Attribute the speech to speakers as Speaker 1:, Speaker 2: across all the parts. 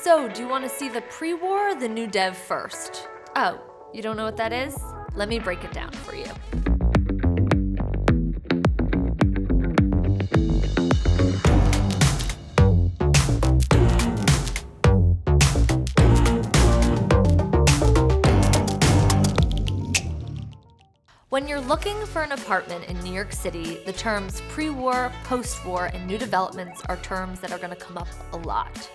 Speaker 1: So, do you want to see the pre-war or the new dev first? Oh, you don't know what that is? Let me break it down for you. When you're looking for an apartment in New York City, the terms pre-war, post-war, and new developments are terms that are going to come up a lot.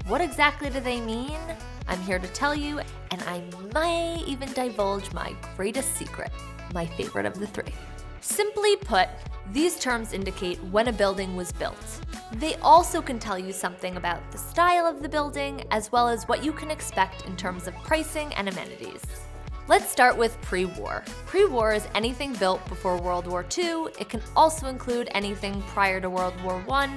Speaker 1: What exactly do they mean? I'm here to tell you, and I may even divulge my greatest secret, my favorite of the three. Simply put, these terms indicate when a building was built. They also can tell you something about the style of the building, as well as what you can expect in terms of pricing and amenities. Let's start with pre-war. Pre-war is anything built before World War II. It can also include anything prior to World War I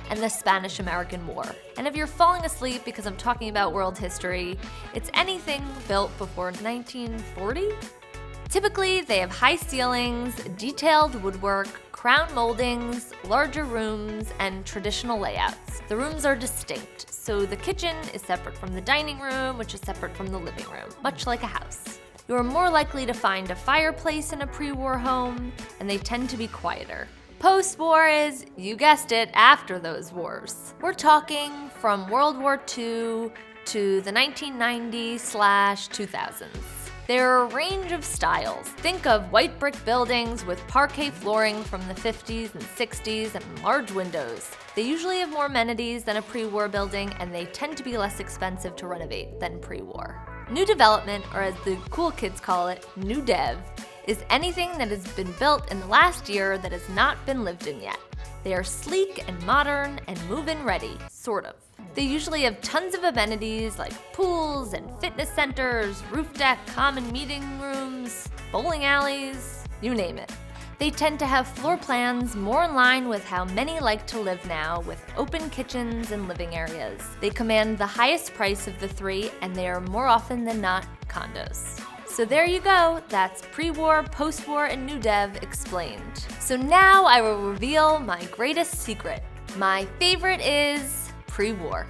Speaker 1: and the Spanish-American War. And if you're falling asleep because I'm talking about world history, it's anything built before 1940. Typically, they have high ceilings, detailed woodwork, crown moldings, larger rooms, and traditional layouts. The rooms are distinct, so the kitchen is separate from the dining room, which is separate from the living room, much like a house. You're more likely to find a fireplace in a pre-war home, and they tend to be quieter. Post-war is, you guessed it, after those wars. We're talking from World War II to the 1990s/2000s. There are a range of styles. Think of white brick buildings with parquet flooring from the 50s and 60s and large windows. They usually have more amenities than a pre-war building, and they tend to be less expensive to renovate than pre-war. New development, or as the cool kids call it, new dev, is anything that has been built in the last year that has not been lived in yet. They are sleek and modern and move-in ready, sort of. They usually have tons of amenities like pools and fitness centers, roof deck, common meeting rooms, bowling alleys, you name it. They tend to have floor plans more in line with how many like to live now, with open kitchens and living areas. They command the highest price of the three, and they are more often than not condos. So there you go, that's pre-war, post-war, and new dev explained. So now I will reveal my greatest secret. My favorite is pre-war.